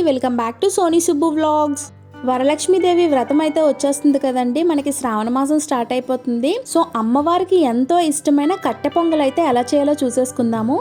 Welcome back to Soni Subbu vlogs. Varalakshmidevi Vratham అయితే వచ్చేస్తుంది కదండి. మనకి శ్రావణ మాసం స్టార్ట్ అయిపోతుంది. సో అమ్మవారికి ఎంతో ఇష్టమైన కట్టె పొంగల్ అయితే ఎలా చేయాలో చూసేసుకుందాము.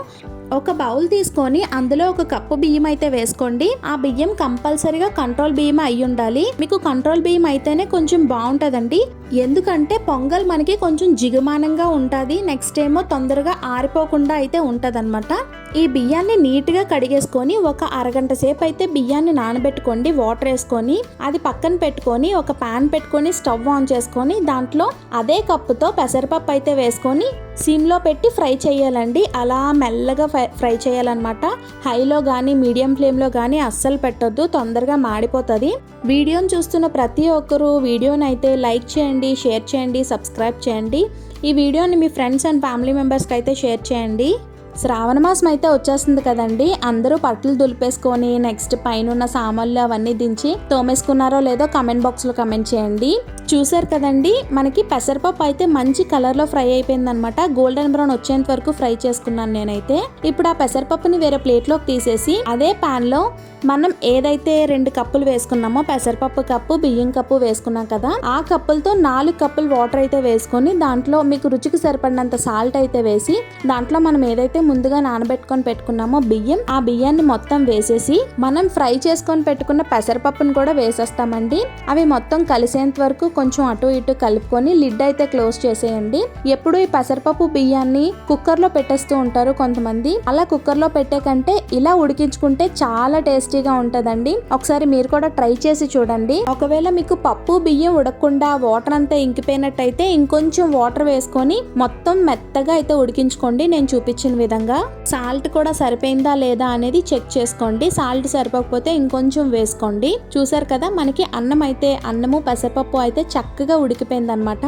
ఒక బౌల్ తీసుకొని అందులో ఒక కప్పు బియ్యం అయితే వేసుకోండి. ఆ బియ్యం కంపల్సరీగా కంట్రోల్ బియ్యం అయి ఉండాలి. మీకు కంట్రోల్ బియ్యం అయితేనే కొంచెం బాగుంటుందండి. ఎందుకంటే పొంగల్ మనకి కొంచెం జిగుమానంగా ఉంటుంది. నెక్స్ట్ ఏమో తొందరగా ఆరిపోకుండా అయితే ఉంటుంది అనమాట. ఈ బియ్యాన్ని నీట్గా కడిగేసుకొని ఒక అరగంట సేపు అయితే బియ్యాన్ని నానబెట్టుకోండి. వాటర్ వేసుకొని అది పక్కన పెట్టుకొని ఒక ప్యాన్ పెట్టుకొని స్టవ్ ఆన్ చేసుకొని దాంట్లో అదే కప్పుతో పెసరపప్పు అయితే వేసుకొని సిమ్లో పెట్టి ఫ్రై చేయాలండి. అలా మెల్లగా ఫ్రై చేయాలన్నమాట. హైలో కానీ మీడియం ఫ్లేమ్లో కానీ అస్సలు పెట్టొద్దు, తొందరగా మాడిపోతుంది. వీడియోని చూస్తున్న ప్రతి ఒక్కరూ వీడియోని అయితే లైక్ చేయండి, షేర్ చేయండి, సబ్స్క్రైబ్ చేయండి. ఈ వీడియోని మీ ఫ్రెండ్స్ అండ్ ఫ్యామిలీ మెంబర్స్కి అయితే షేర్ చేయండి. శ్రావణ మాసం అయితే వచ్చేస్తుంది కదండి. అందరూ పట్లు దులిపేసుకొని నెక్స్ట్ పైన ఉన్న సామాన్లు అవన్నీ దించి తోమేసుకున్నారో లేదో కామెంట్ బాక్స్లో కామెంట్ చేయండి. చూసారు కదండి, మనకి పెసరపప్పు అయితే మంచి కలర్లో ఫ్రై అయిపోయింది అనమాట. గోల్డెన్ బ్రౌన్ వచ్చేంత వరకు ఫ్రై చేసుకున్నాను నేనైతే. ఇప్పుడు ఆ పెసరపప్పుని వేరే ప్లేట్లోకి తీసేసి అదే ప్యాన్లో మనం ఏదైతే 2 కప్పులు వేసుకున్నామో పెసరపప్పు కప్పు బియ్యం కప్పు వేసుకున్నాం కదా, ఆ కప్పులతో 4 కప్పులు వాటర్ అయితే వేసుకొని దాంట్లో మీకు రుచికి సరిపడినంత సాల్ట్ అయితే వేసి దాంట్లో మనం ఏదైతే ముందుగా నానబెట్టుకొని పెట్టుకున్నామో బియ్యం, ఆ బియ్యాన్ని మొత్తం వేసేసి మనం ఫ్రై చేసుకొని పెట్టుకున్న పెసరపప్పును కూడా వేసేస్తామండి. అవి మొత్తం కలిసేంత వరకు కొంచెం అటు ఇటు కలుపుకొని లిడ్ అయితే క్లోజ్ చేసేయండి. ఎప్పుడు ఈ పెసరపప్పు బియ్యాన్ని కుక్కర్లో పెట్టేస్తూ ఉంటారు కొంతమంది. అలా కుక్కర్లో పెట్టే కంటే ఇలా ఉడికించుకుంటే చాలా టేస్టీగా ఉంటదండి. ఒకసారి మీరు కూడా ట్రై చేసి చూడండి. ఒకవేళ మీకు పప్పు బియ్యం ఉడకకుండా వాటర్ అంతా ఇంకిపోయినట్టయితే ఇంకొంచెం వాటర్ వేసుకొని మొత్తం మెత్తగా అయితే ఉడికించుకోండి. నేను చూపించిన విధంగా సాల్ట్ కూడా సరిపోయిందా లేదా అనేది చెక్ చేసుకోండి. సాల్ట్ సరిపోకపోతే ఇంకొంచెం వేసుకోండి. చూసారు కదా, మనకి అన్నము పెసరపప్పు అయితే చక్కగా ఉడికిపోయింది అనమాట.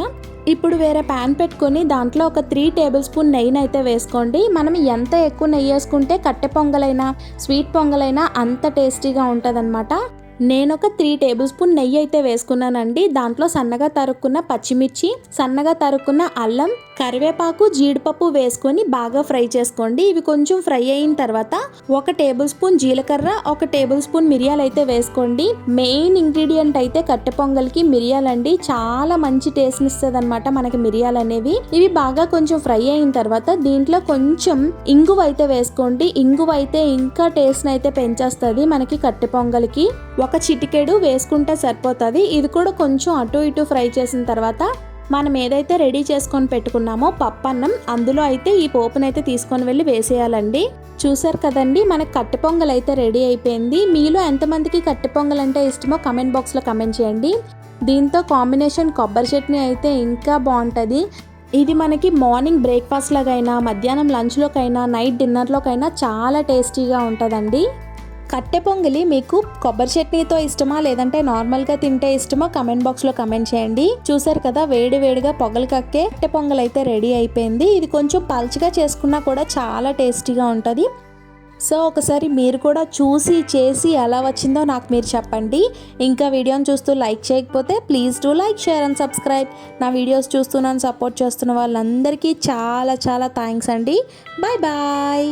ఇప్పుడు వేరే ప్యాన్ పెట్టుకొని దాంట్లో ఒక 3 టేబుల్ స్పూన్ నెయ్యిని అయితే వేసుకోండి. మనం ఎంత ఎక్కువ నెయ్యి వేసుకుంటే కట్టె పొంగలైనా స్వీట్ పొంగలైనా అంత టేస్టీగా ఉంటుంది అనమాట. నేను ఒక 3 టేబుల్ స్పూన్ నెయ్యి అయితే వేసుకున్నానండి. దాంట్లో సన్నగా తరుక్కున్న పచ్చిమిర్చి, సన్నగా తరుక్కున్న అల్లం, కరివేపాకు, జీడిపప్పు వేసుకొని బాగా ఫ్రై చేసుకోండి. ఇవి కొంచెం ఫ్రై అయిన తర్వాత 1 టేబుల్ స్పూన్ జీలకర్ర, 1 టేబుల్ స్పూన్ మిరియాలు అయితే వేసుకోండి. మెయిన్ ఇంగ్రీడియంట్ అయితే కట్టె పొంగల్కి మిరియాలండి. చాలా మంచి టేస్ట్ ఇస్తుంది అనమాట మనకి మిరియాలు అనేవి. ఇవి బాగా కొంచెం ఫ్రై అయిన తర్వాత దీంట్లో కొంచెం ఇంగువ అయితే వేసుకోండి. ఇంగువ అయితే ఇంకా టేస్ట్ అయితే పెంచేస్తుంది మనకి కట్టె పొంగల్కి. 1 చిటికెడు వేసుకుంటే సరిపోతుంది. ఇది కూడా కొంచెం అటు ఇటు ఫ్రై చేసిన తర్వాత మనం ఏదైతే రెడీ చేసుకొని పెట్టుకున్నామో పప్పన్నం, అందులో అయితే ఈ పోపునైతే తీసుకొని వెళ్ళి వేసేయాలండి. చూసారు కదండి, మనకి కట్టె పొంగల్ అయితే రెడీ అయిపోయింది. మీలో ఎంతమందికి కట్టె పొంగల్ అంటే ఇష్టమో కామెంట్ బాక్స్లో కామెంట్ చేయండి. దీంతో కాంబినేషన్ కొబ్బరి చట్నీ అయితే ఇంకా బాగుంటుంది. ఇది మనకి మార్నింగ్ బ్రేక్ఫాస్ట్ లాగైనా, మధ్యాహ్నం లంచ్లోకైనా, నైట్ డిన్నర్లోకైనా చాలా టేస్టీగా ఉంటుందండి. కట్టె పొంగలి మీకు కొబ్బరి చట్నీతో ఇష్టమా లేదంటే నార్మల్గా తింటే ఇష్టమో కామెంట్ బాక్స్లో కామెంట్ చేయండి. చూసారు కదా, వేడి వేడిగా పొగలు కక్కే కట్టె పొంగల్ అయితే రెడీ అయిపోయింది. ఇది కొంచెం పల్చగా చేసుకున్నా కూడా చాలా టేస్టీగా ఉంటుంది. సో ఒకసారి మీరు కూడా చూసి చేసి ఎలా వచ్చిందో నాకు మీరు చెప్పండి. ఇంకా వీడియోని చూస్తూ లైక్ చేయకపోతే please do like, share and subscribe. నా వీడియోస్ చూస్తూ నన్ను సపోర్ట్ చేస్తున్న వాళ్ళందరికీ చాలా చాలా థ్యాంక్స్ అండి. Bye bye.